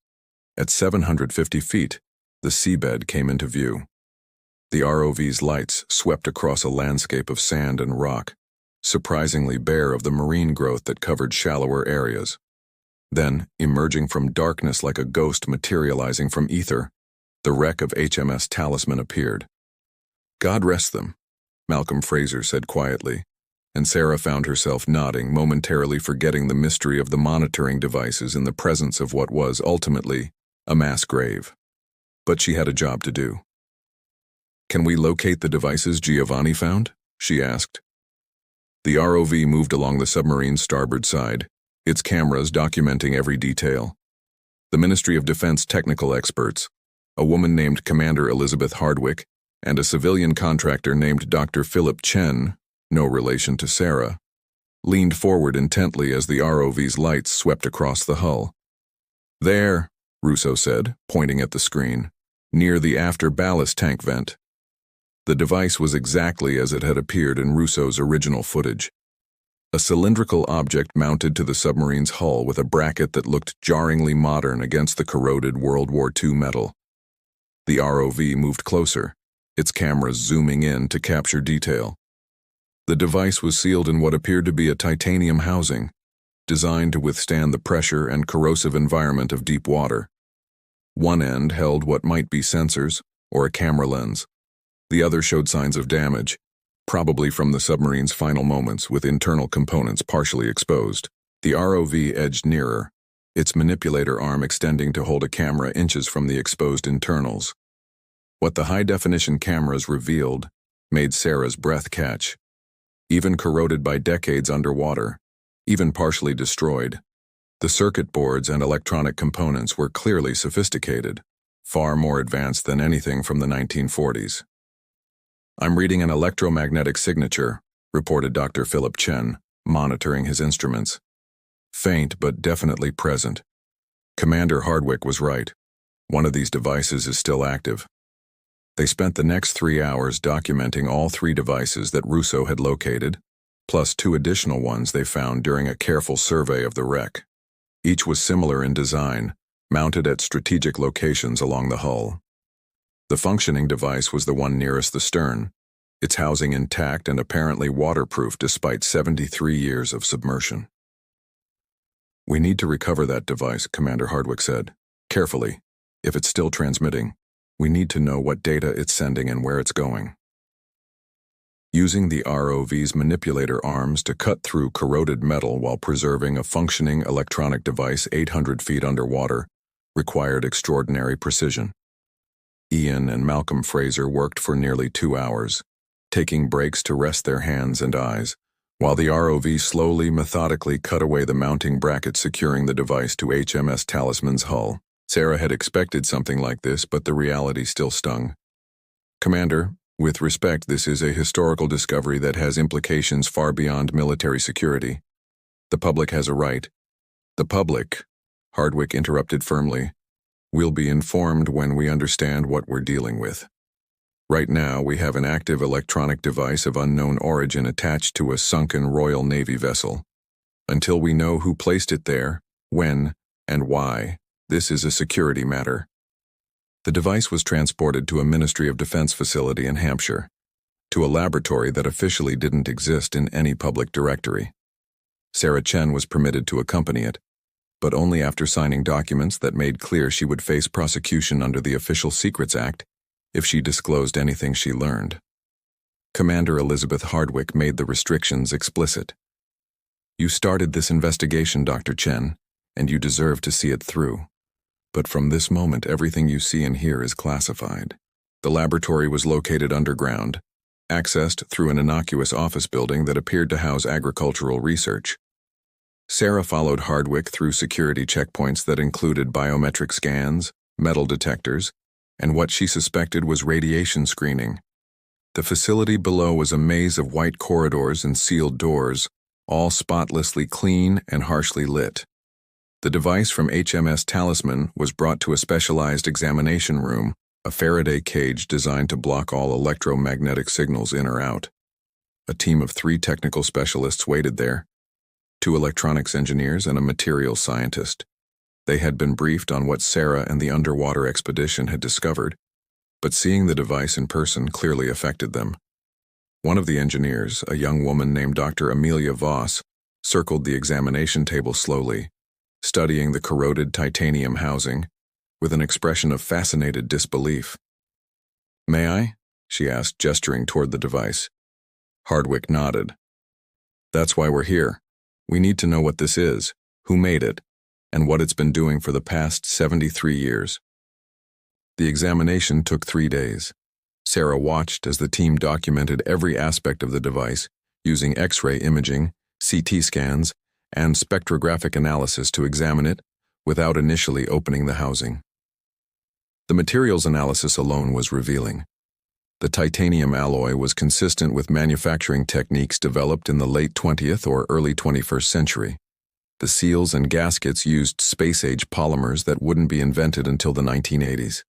At 750 feet, the seabed came into view. The ROV's lights swept across a landscape of sand and rock, surprisingly bare of the marine growth that covered shallower areas. Then, emerging from darkness like a ghost materializing from ether, the wreck of HMS Talisman appeared. "God rest them," Malcolm Fraser said quietly, and Sarah found herself nodding, momentarily forgetting the mystery of the monitoring devices in the presence of what was, ultimately, a mass grave. But she had a job to do. "Can we locate the devices Giovanni found?" she asked. The ROV moved along the submarine's starboard side, its cameras documenting every detail. The Ministry of Defense technical experts, a woman named Commander Elizabeth Hardwick, and a civilian contractor named Dr. Philip Chen, no relation to Sarah, leaned forward intently as the ROV's lights swept across the hull. "There," Russo said, pointing at the screen, "near the after ballast tank vent." The device was exactly as it had appeared in Russo's original footage. A cylindrical object mounted to the submarine's hull with a bracket that looked jarringly modern against the corroded World War II metal. The ROV moved closer, its cameras zooming in to capture detail. The device was sealed in what appeared to be a titanium housing, designed to withstand the pressure and corrosive environment of deep water. One end held what might be sensors or a camera lens. The other showed signs of damage, probably from the submarine's final moments, with internal components partially exposed. The ROV edged nearer, its manipulator arm extending to hold a camera inches from the exposed internals. What the high-definition cameras revealed made Sarah's breath catch. Even corroded by decades underwater, even partially destroyed, the circuit boards and electronic components were clearly sophisticated, far more advanced than anything from the 1940s. "I'm reading an electromagnetic signature," reported Dr. Philip Chen, monitoring his instruments. "Faint but definitely present. Commander Hardwick was right. One of these devices is still active." They spent the next 3 hours documenting all 3 devices that Russo had located, plus 2 additional ones they found during a careful survey of the wreck. Each was similar in design, mounted at strategic locations along the hull. The functioning device was the one nearest the stern, its housing intact and apparently waterproof despite 73 years of submersion. "We need to recover that device," Commander Hardwick said. "Carefully. If it's still transmitting, we need to know what data it's sending and where it's going." Using the ROV's manipulator arms to cut through corroded metal while preserving a functioning electronic device 800 feet underwater required extraordinary precision. Ian and Malcolm Fraser worked for nearly 2 hours, taking breaks to rest their hands and eyes, while the ROV slowly, methodically cut away the mounting bracket securing the device to HMS Talisman's hull. Sarah had expected something like this, but the reality still stung. "Commander, with respect, this is a historical discovery that has implications far beyond military security. The public has a right." "The public," Hardwick interrupted firmly, "will be informed when we understand what we're dealing with. Right now, we have an active electronic device of unknown origin attached to a sunken Royal Navy vessel. Until we know who placed it there, when, and why, this is a security matter." The device was transported to a Ministry of Defense facility in Hampshire, to a laboratory that officially didn't exist in any public directory. Sarah Chen was permitted to accompany it, but only after signing documents that made clear she would face prosecution under the Official Secrets Act if she disclosed anything she learned. Commander Elizabeth Hardwick made the restrictions explicit. "You started this investigation, Dr. Chen, and you deserve to see it through. But from this moment, everything you see and hear is classified." The laboratory was located underground, accessed through an innocuous office building that appeared to house agricultural research. Sarah followed Hardwick through security checkpoints that included biometric scans, metal detectors, and what she suspected was radiation screening. The facility below was a maze of white corridors and sealed doors, all spotlessly clean and harshly lit. The device from HMS Talisman was brought to a specialized examination room, a Faraday cage designed to block all electromagnetic signals in or out. A team of 3 technical specialists waited there, 2 electronics engineers and a materials scientist. They had been briefed on what Sarah and the underwater expedition had discovered, but seeing the device in person clearly affected them. One of the engineers, a young woman named Dr. Amelia Voss, circled the examination table slowly, studying the corroded titanium housing with an expression of fascinated disbelief. "May I?" she asked, gesturing toward the device. Hardwick nodded. "That's why we're here. We need to know what this is, who made it, and what it's been doing for the past 73 years. The examination took 3 days. Sarah watched as the team documented every aspect of the device using X-ray imaging, CT scans, and spectrographic analysis to examine it without initially opening the housing. The materials analysis alone was revealing. The titanium alloy was consistent with manufacturing techniques developed in the late 20th or early 21st century. The seals and gaskets used space-age polymers that wouldn't be invented until the 1980s.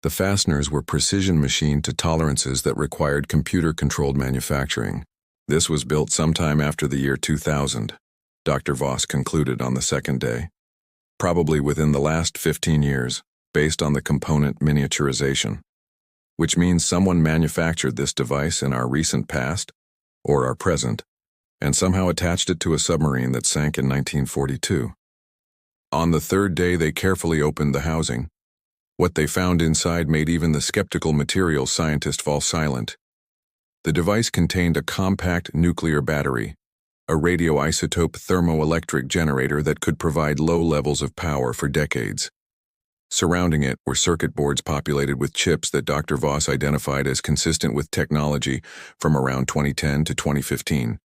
The fasteners were precision machined to tolerances that required computer-controlled manufacturing. This was built sometime after the year 2000, Dr. Voss concluded on the second day. Probably within the last 15 years, based on the component miniaturization. Which means someone manufactured this device in our recent past, or our present, and somehow attached it to a submarine that sank in 1942. On the third day, they carefully opened the housing. What they found inside made even the skeptical materials scientist fall silent. The device contained a compact nuclear battery, a radioisotope thermoelectric generator that could provide low levels of power for decades. Surrounding it were circuit boards populated with chips that Dr. Voss identified as consistent with technology from around 2010 to 2015.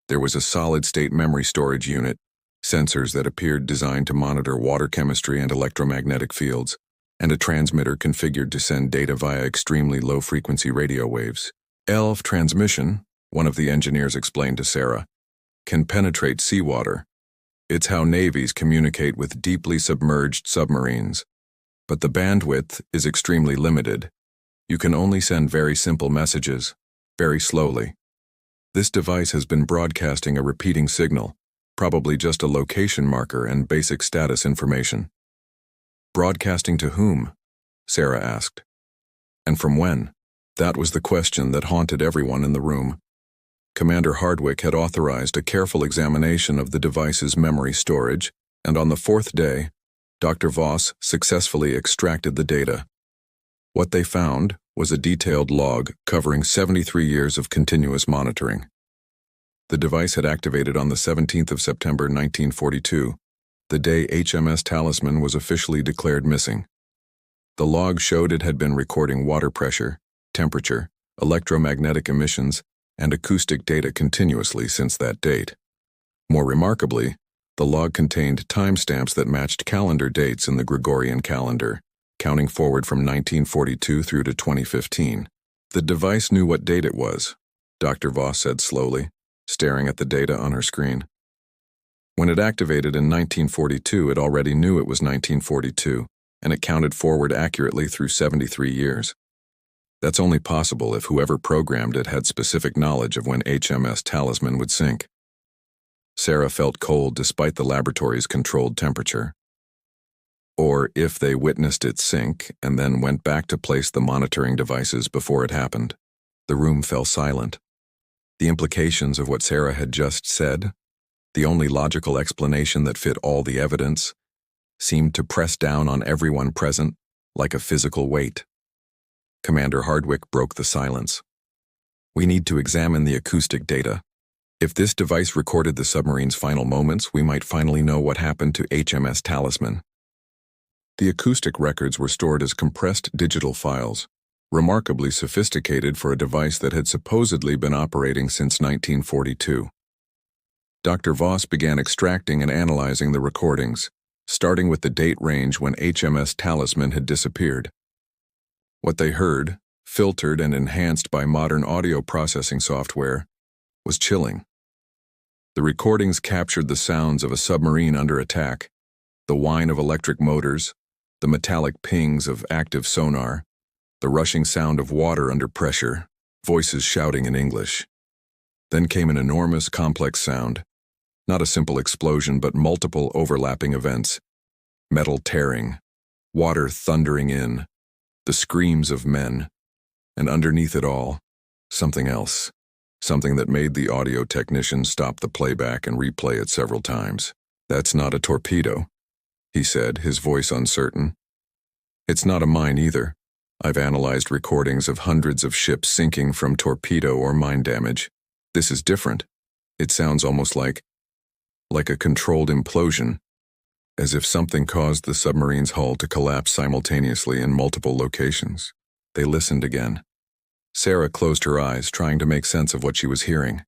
There was a solid-state memory storage unit, sensors that appeared designed to monitor water chemistry and electromagnetic fields, and a transmitter configured to send data via extremely low-frequency radio waves. ELF transmission, one of the engineers explained to Sarah, can penetrate seawater. It's how navies communicate with deeply submerged submarines. But the bandwidth is extremely limited. You can only send very simple messages, very slowly. This device has been broadcasting a repeating signal, probably just a location marker and basic status information. Broadcasting to whom? Sarah asked. And from when? That was the question that haunted everyone in the room. Commander Hardwick had authorized a careful examination of the device's memory storage, and on the fourth day, Dr. Voss successfully extracted the data. What they found was a detailed log covering 73 years of continuous monitoring. The device had activated on the 17th of September 1942, the day HMS Talisman was officially declared missing. The log showed it had been recording water pressure, temperature, electromagnetic emissions, and acoustic data continuously since that date. More remarkably, the log contained timestamps that matched calendar dates in the Gregorian calendar, counting forward from 1942 through to 2015. The device knew what date it was, Dr. Voss said slowly, staring at the data on her screen. When it activated in 1942, it already knew it was 1942, and it counted forward accurately through 73 years. That's only possible if whoever programmed it had specific knowledge of when HMS Talisman would sink. Sarah felt cold despite the laboratory's controlled temperature. Or if they witnessed it sink and then went back to place the monitoring devices before it happened. The room fell silent. The implications of what Sarah had just said, the only logical explanation that fit all the evidence, seemed to press down on everyone present like a physical weight. Commander Hardwick broke the silence. We need to examine the acoustic data. If this device recorded the submarine's final moments, we might finally know what happened to HMS Talisman. The acoustic records were stored as compressed digital files, remarkably sophisticated for a device that had supposedly been operating since 1942. Dr. Voss began extracting and analyzing the recordings, starting with the date range when HMS Talisman had disappeared. What they heard, filtered and enhanced by modern audio processing software, was chilling. The recordings captured the sounds of a submarine under attack, the whine of electric motors, the metallic pings of active sonar, the rushing sound of water under pressure, voices shouting in English. Then came an enormous, complex sound, not a simple explosion but multiple overlapping events, metal tearing, water thundering in, the screams of men, and underneath it all, something else, something that made the audio technician stop the playback and replay it several times. That's not a torpedo, he said, his voice uncertain. It's not a mine either. I've analyzed recordings of hundreds of ships sinking from torpedo or mine damage. This is different. It sounds almost like a controlled implosion, as if something caused the submarine's hull to collapse simultaneously in multiple locations. They listened again. Sarah closed her eyes, trying to make sense of what she was hearing.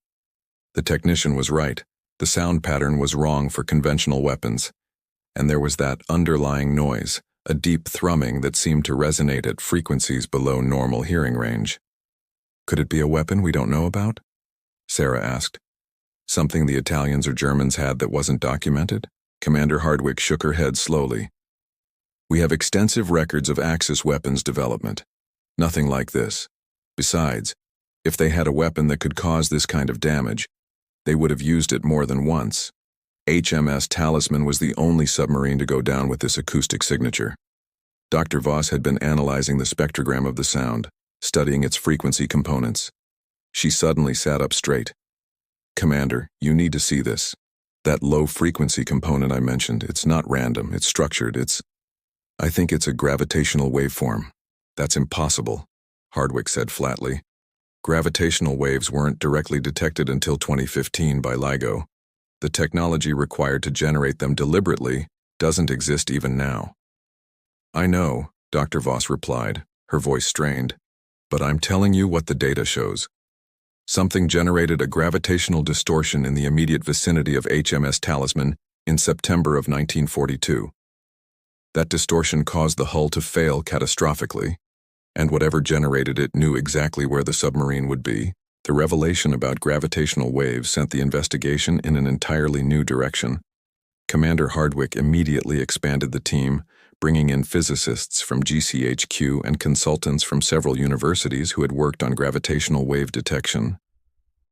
The technician was right. The sound pattern was wrong for conventional weapons, and there was that underlying noise, a deep thrumming that seemed to resonate at frequencies below normal hearing range. Could it be a weapon we don't know about? Sarah asked. Something the Italians or Germans had that wasn't documented? Commander Hardwick shook her head slowly. We have extensive records of Axis weapons development. Nothing like this. Besides, if they had a weapon that could cause this kind of damage, they would have used it more than once. HMS Talisman was the only submarine to go down with this acoustic signature. Dr. Voss had been analyzing the spectrogram of the sound, studying its frequency components. She suddenly sat up straight. Commander, you need to see this. That low-frequency component I mentioned, it's not random, it's structured, I think it's a gravitational waveform. That's impossible, Hardwick said flatly. Gravitational waves weren't directly detected until 2015 by LIGO. The technology required to generate them deliberately doesn't exist even now. I know, Dr. Voss replied, her voice strained, but I'm telling you what the data shows. Something generated a gravitational distortion in the immediate vicinity of HMS Talisman in September of 1942. That distortion caused the hull to fail catastrophically, and whatever generated it knew exactly where the submarine would be. The revelation about gravitational waves sent the investigation in an entirely new direction. Commander Hardwick immediately expanded the team, bringing in physicists from GCHQ and consultants from several universities who had worked on gravitational wave detection.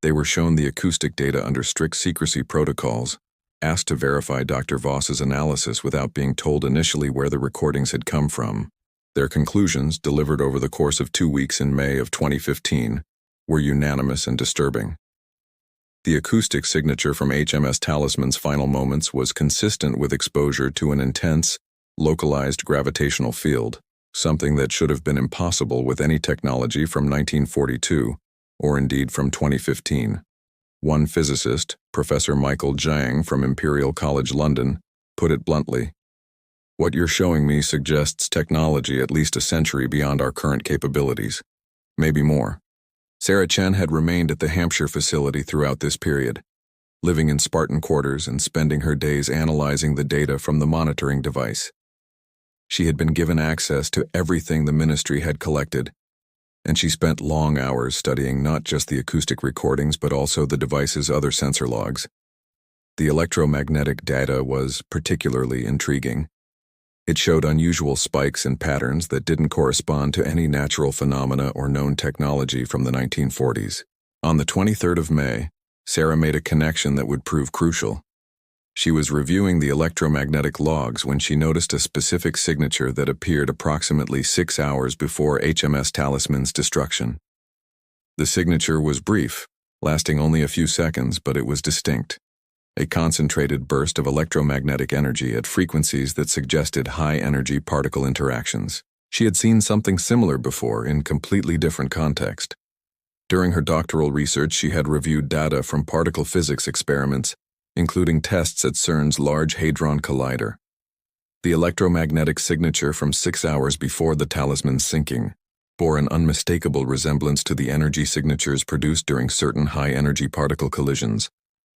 They were shown the acoustic data under strict secrecy protocols, asked to verify Dr. Voss's analysis without being told initially where the recordings had come from. Their conclusions, delivered over the course of 2 weeks in May of 2015, were unanimous and disturbing. The acoustic signature from HMS Talisman's final moments was consistent with exposure to an intense, localized gravitational field, something that should have been impossible with any technology from 1942, or indeed from 2015. One physicist, Professor Michael Zhang from Imperial College London, put it bluntly, "What you're showing me suggests technology at least a century beyond our current capabilities, maybe more." Sarah Chen had remained at the Hampshire facility throughout this period, living in Spartan quarters and spending her days analyzing the data from the monitoring device. She had been given access to everything the ministry had collected, and she spent long hours studying not just the acoustic recordings but also the device's other sensor logs. The electromagnetic data was particularly intriguing. It showed unusual spikes and patterns that didn't correspond to any natural phenomena or known technology from the 1940s. On the 23rd of May, Sarah made a connection that would prove crucial. She was reviewing the electromagnetic logs when she noticed a specific signature that appeared approximately 6 hours before HMS Talisman's destruction. The signature was brief, lasting only a few seconds, but it was distinct. A concentrated burst of electromagnetic energy at frequencies that suggested high-energy particle interactions. She had seen something similar before in completely different context. During her doctoral research, she had reviewed data from particle physics experiments, including tests at CERN's Large Hadron Collider. The electromagnetic signature from 6 hours before the Talisman's sinking bore an unmistakable resemblance to the energy signatures produced during certain high-energy particle collisions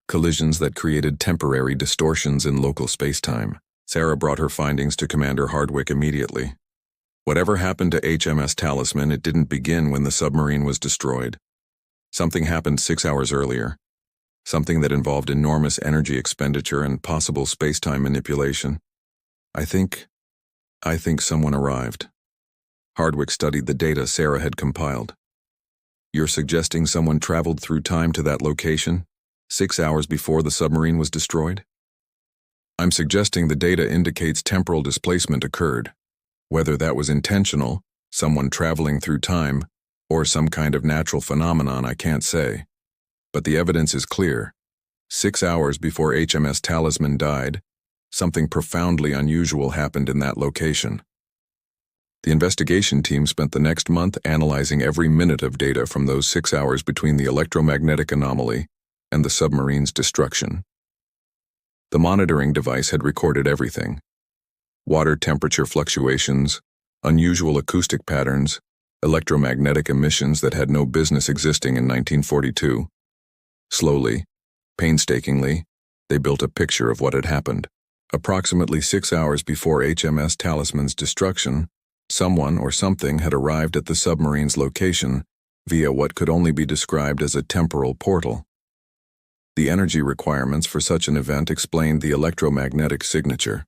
that created temporary distortions in local spacetime. Sarah brought her findings to Commander Hardwick immediately. Whatever happened to HMS Talisman, it didn't begin when the submarine was destroyed. Something happened 6 hours earlier. Something that involved enormous energy expenditure and possible spacetime manipulation. I think someone arrived. Hardwick studied the data Sarah had compiled. You're suggesting someone traveled through time to that location, 6 hours before the submarine was destroyed? I'm suggesting the data indicates temporal displacement occurred. Whether that was intentional, someone traveling through time, or some kind of natural phenomenon, I can't say. But the evidence is clear. 6 hours before HMS Talisman died, something profoundly unusual happened in that location. The investigation team spent the next month analyzing every minute of data from those 6 hours between the electromagnetic anomaly and the submarine's destruction. The monitoring device had recorded everything: water temperature fluctuations, unusual acoustic patterns, electromagnetic emissions that had no business existing in 1942. Slowly, painstakingly, they built a picture of what had happened. Approximately 6 hours before HMS Talisman's destruction, someone or something had arrived at the submarine's location via what could only be described as a temporal portal. The energy requirements for such an event explained the electromagnetic signature.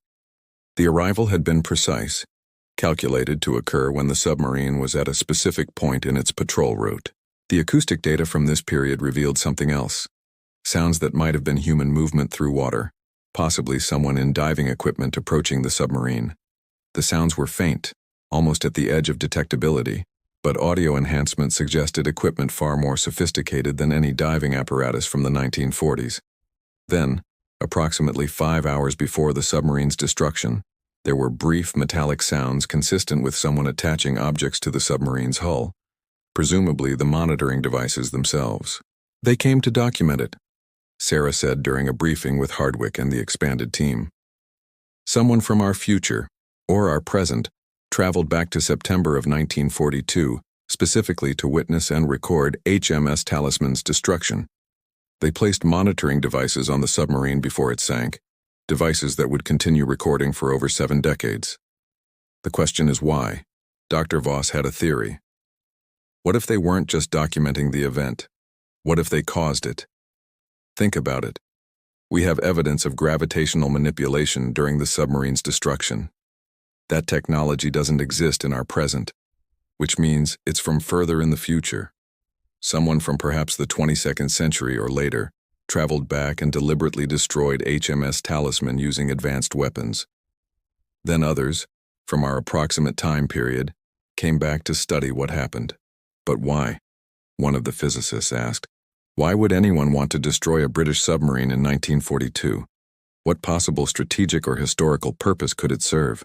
The arrival had been precise, calculated to occur when the submarine was at a specific point in its patrol route. The acoustic data from this period revealed something else: sounds that might have been human movement through water, possibly someone in diving equipment approaching the submarine. The sounds were faint, almost at the edge of detectability, but audio enhancement suggested equipment far more sophisticated than any diving apparatus from the 1940s. Then, approximately 5 hours before the submarine's destruction, there were brief metallic sounds consistent with someone attaching objects to the submarine's hull, presumably the monitoring devices themselves. They came to document it, Sarah said during a briefing with Hardwick and the expanded team. Someone from our future, or our present, traveled back to September of 1942, specifically to witness and record HMS Talisman's destruction. They placed monitoring devices on the submarine before it sank, devices that would continue recording for over 7 decades. The question is why. Dr. Voss had a theory. What if they weren't just documenting the event? What if they caused it? Think about it. We have evidence of gravitational manipulation during the submarine's destruction. That technology doesn't exist in our present, which means it's from further in the future. Someone from perhaps the 22nd century or later traveled back and deliberately destroyed HMS Talisman using advanced weapons. Then others, from our approximate time period, came back to study what happened. But why? One of the physicists asked. Why would anyone want to destroy a British submarine in 1942? What possible strategic or historical purpose could it serve?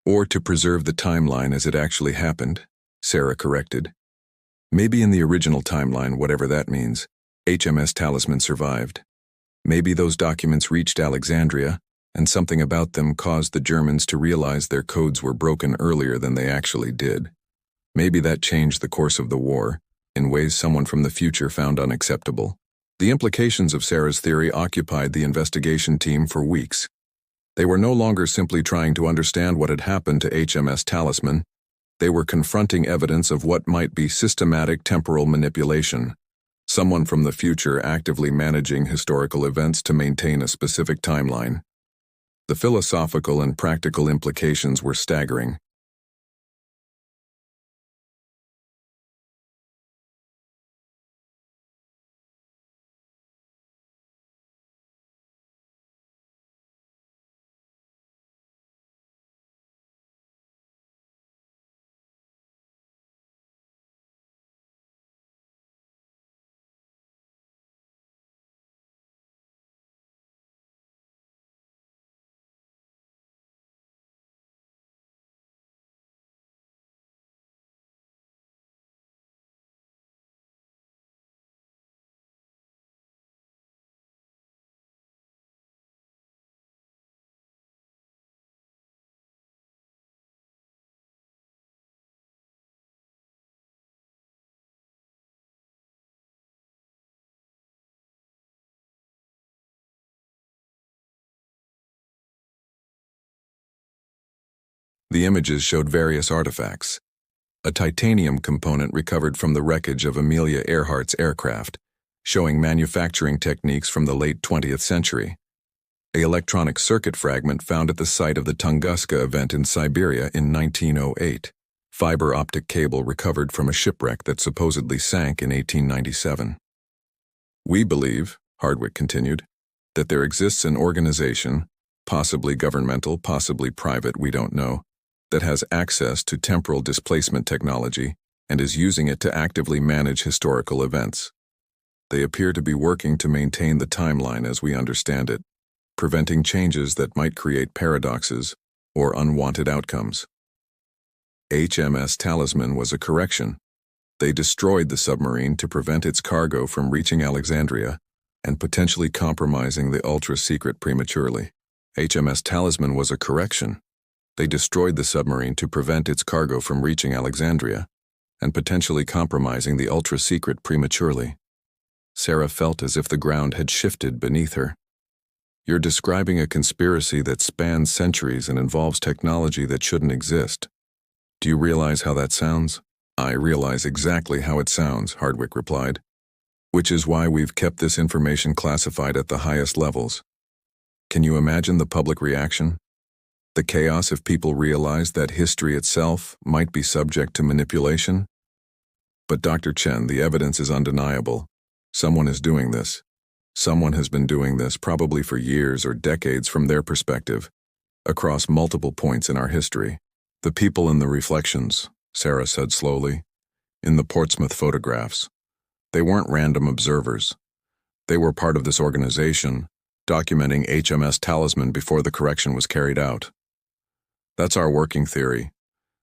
Or to preserve the timeline as it actually happened, Sarah corrected. Maybe in the original timeline, whatever that means, HMS Talisman survived. Maybe those documents reached Alexandria, and something about them caused the Germans to realize their codes were broken earlier than they actually did. Maybe that changed the course of the war, in ways someone from the future found unacceptable. The implications of Sarah's theory occupied the investigation team for weeks. They were no longer simply trying to understand what had happened to HMS Talisman. They were confronting evidence of what might be systematic temporal manipulation. Someone from the future actively managing historical events to maintain a specific timeline. The philosophical and practical implications were staggering. The images showed various artifacts. A titanium component recovered from the wreckage of Amelia Earhart's aircraft, showing manufacturing techniques from the late 20th century. An electronic circuit fragment found at the site of the Tunguska event in Siberia in 1908. Fiber optic cable recovered from a shipwreck that supposedly sank in 1897. We believe, Hardwick continued, that there exists an organization, possibly governmental, possibly private, we don't know, that has access to temporal displacement technology and is using it to actively manage historical events. They appear to be working to maintain the timeline as we understand it, preventing changes that might create paradoxes or unwanted outcomes. HMS Talisman was a correction. They destroyed the submarine to prevent its cargo from reaching Alexandria and potentially compromising the ultra-secret prematurely. HMS Talisman was a correction. They destroyed the submarine to prevent its cargo from reaching Alexandria and potentially compromising the ultra-secret prematurely. Sarah felt as if the ground had shifted beneath her. You're describing a conspiracy that spans centuries and involves technology that shouldn't exist. Do you realize how that sounds? I realize exactly how it sounds, Hardwick replied. which is why we've kept this information classified at the highest levels. Can you imagine the public reaction? The chaos if people realized that history itself might be subject to manipulation? But Dr. Chen, the evidence is undeniable. Someone is doing this. Someone has been doing this probably for years or decades from their perspective, across multiple points in our history. The people in the reflections, Sarah said slowly, in the Portsmouth photographs. They weren't random observers. They were part of this organization, documenting HMS Talisman before the correction was carried out. That's our working theory.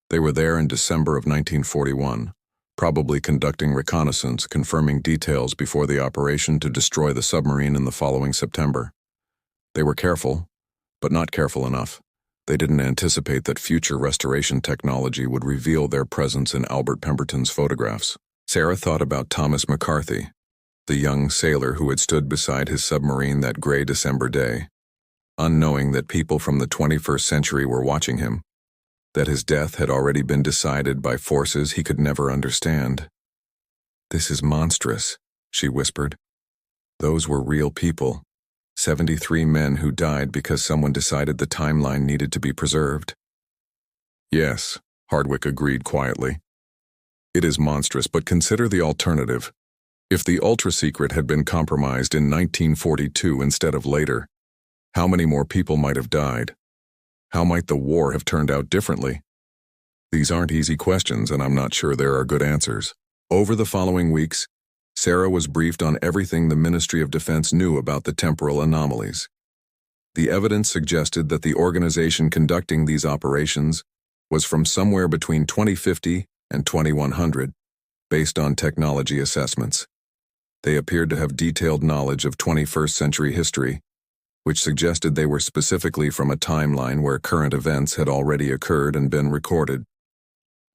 They were there in December of 1941, probably conducting reconnaissance, confirming details before the operation to destroy the submarine in the following September. They were careful, but not careful enough. They didn't anticipate that future restoration technology would reveal their presence in Albert Pemberton's photographs. Sarah thought about Thomas McCarthy, the young sailor who had stood beside his submarine that gray December day, unknowing that people from the 21st century were watching him, that his death had already been decided by forces he could never understand. "This is monstrous," she whispered. Those were real people. 73 men who died because someone decided the timeline needed to be preserved. "Yes," Hardwick agreed quietly. "It is monstrous, but consider the alternative. If the ultra-secret had been compromised in 1942 instead of later, how many more people might have died? How might the war have turned out differently? These aren't easy questions, and I'm not sure there are good answers." Over the following weeks, Sarah was briefed on everything the Ministry of Defense knew about the temporal anomalies. The evidence suggested that the organization conducting these operations was from somewhere between 2050 and 2100, based on technology assessments. They appeared to have detailed knowledge of 21st century history, which suggested they were specifically from a timeline where current events had already occurred and been recorded.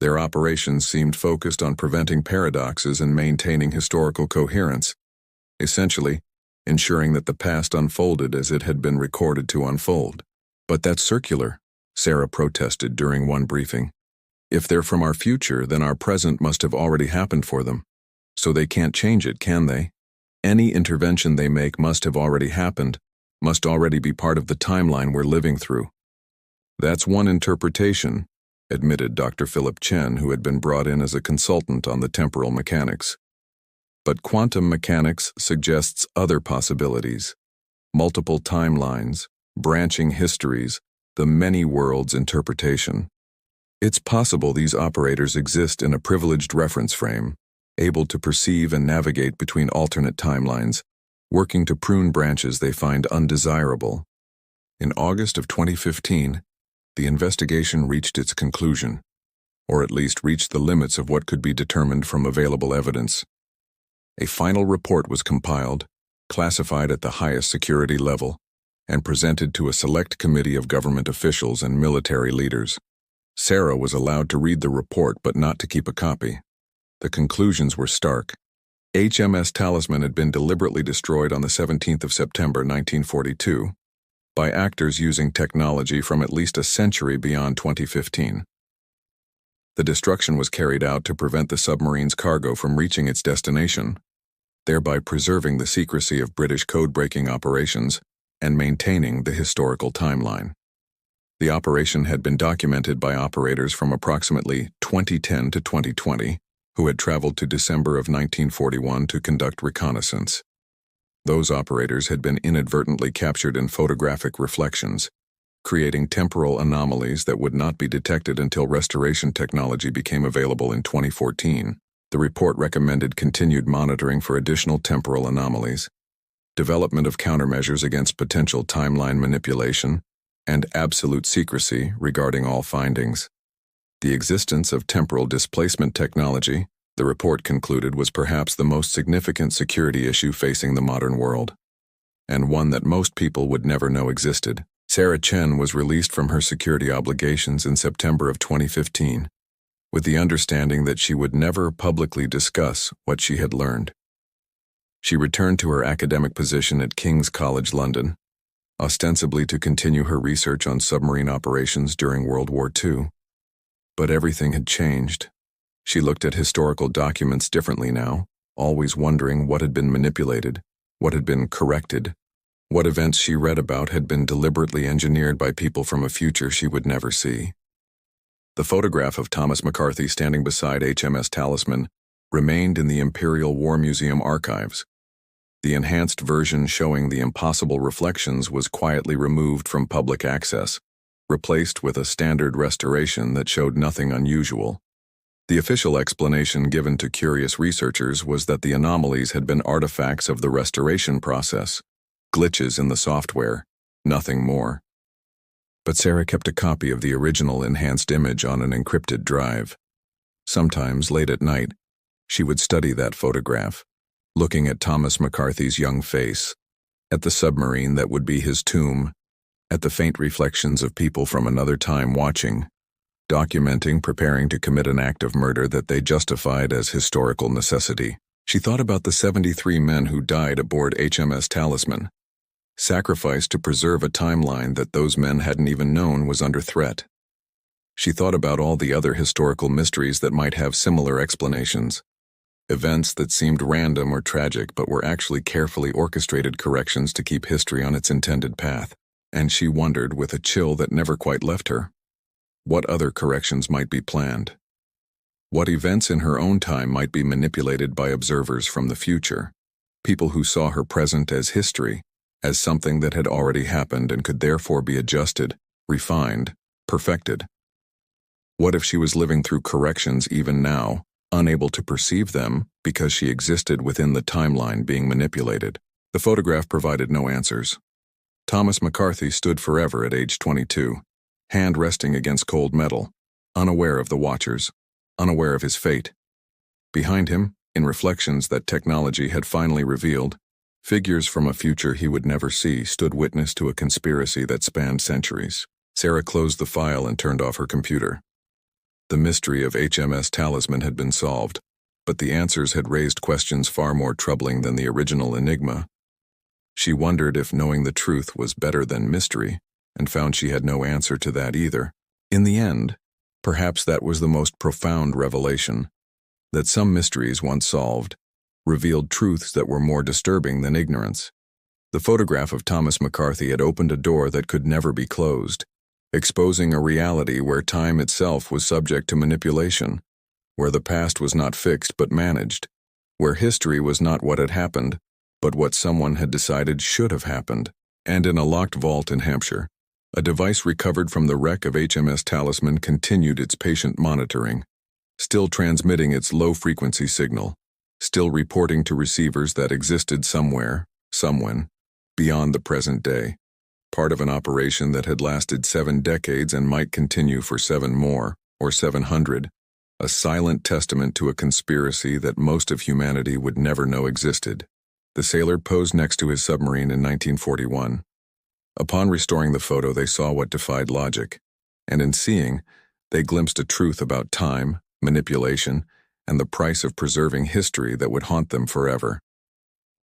Their operations seemed focused on preventing paradoxes and maintaining historical coherence, essentially ensuring that the past unfolded as it had been recorded to unfold. "But that's circular," Sarah protested during one briefing. "If they're from our future, then our present must have already happened for them. So they can't change it, can they? Any intervention they make must have already happened, must already be part of the timeline we're living through." "That's one interpretation," admitted Dr. Philip Chen, who had been brought in as a consultant on the temporal mechanics. "But quantum mechanics suggests other possibilities. Multiple timelines, branching histories, the many worlds interpretation. It's possible these operators exist in a privileged reference frame, able to perceive and navigate between alternate timelines, working to prune branches they find undesirable." In August of 2015, the investigation reached its conclusion, or at least reached the limits of what could be determined from available evidence. A final report was compiled, classified at the highest security level, and presented to a select committee of government officials and military leaders. Sarah was allowed to read the report but not to keep a copy. The conclusions were stark. HMS Talisman had been deliberately destroyed on the 17th of September 1942 by actors using technology from at least a century beyond 2015. The destruction was carried out to prevent the submarine's cargo from reaching its destination, thereby preserving the secrecy of British code-breaking operations and maintaining the historical timeline. The operation had been documented by operators from approximately 2010 to 2020, who had traveled to December of 1941 to conduct reconnaissance. Those operators had been inadvertently captured in photographic reflections, creating temporal anomalies that would not be detected until restoration technology became available in 2014. The report recommended continued monitoring for additional temporal anomalies, development of countermeasures against potential timeline manipulation, and absolute secrecy regarding all findings. The existence of temporal displacement technology, the report concluded, was perhaps the most significant security issue facing the modern world, and one that most people would never know existed. Sarah Chen was released from her security obligations in September of 2015, with the understanding that she would never publicly discuss what she had learned. She returned to her academic position at King's College London, ostensibly to continue her research on submarine operations during World War II. But everything had changed. She looked at historical documents differently now, always wondering what had been manipulated, what had been corrected, what events she read about had been deliberately engineered by people from a future she would never see. The photograph of Thomas McCarthy standing beside HMS Talisman remained in the Imperial War Museum archives. The enhanced version showing the impossible reflections was quietly removed from public access, replaced with a standard restoration that showed nothing unusual. The official explanation given to curious researchers was that the anomalies had been artifacts of the restoration process, glitches in the software, nothing more. But Sarah kept a copy of the original enhanced image on an encrypted drive. Sometimes, late at night, she would study that photograph, looking at Thomas McCarthy's young face, at the submarine that would be his tomb, at the faint reflections of people from another time watching, documenting, preparing to commit an act of murder that they justified as historical necessity. She thought about the 73 men who died aboard HMS Talisman, sacrificed to preserve a timeline that those men hadn't even known was under threat. She thought about all the other historical mysteries that might have similar explanations, events that seemed random or tragic but were actually carefully orchestrated corrections to keep history on its intended path. And she wondered, with a chill that never quite left her, what other corrections might be planned. What events in her own time might be manipulated by observers from the future, people who saw her present as history, as something that had already happened and could therefore be adjusted, refined, perfected. What if she was living through corrections even now, unable to perceive them because she existed within the timeline being manipulated? The photograph provided no answers. Thomas McCarthy stood forever at age 22, hand resting against cold metal, unaware of the watchers, unaware of his fate. Behind him, in reflections that technology had finally revealed, figures from a future he would never see stood witness to a conspiracy that spanned centuries. Sarah closed the file and turned off her computer. The mystery of HMS Talisman had been solved, but the answers had raised questions far more troubling than the original enigma. She wondered if knowing the truth was better than mystery, and found she had no answer to that either. In the end, perhaps that was the most profound revelation, that some mysteries once solved revealed truths that were more disturbing than ignorance. The photograph of Thomas McCarthy had opened a door that could never be closed, exposing a reality where time itself was subject to manipulation, where the past was not fixed but managed, where history was not what had happened, but what someone had decided should have happened. And in a locked vault in Hampshire, a device recovered from the wreck of HMS Talisman continued its patient monitoring, still transmitting its low-frequency signal, still reporting to receivers that existed somewhere, somewhen, beyond the present day, part of an operation that had lasted 7 decades and might continue for 7 more, or 700, a silent testament to a conspiracy that most of humanity would never know existed. The sailor posed next to his submarine in 1941. Upon restoring the photo, they saw what defied logic, and in seeing, they glimpsed a truth about time, manipulation, and the price of preserving history that would haunt them forever.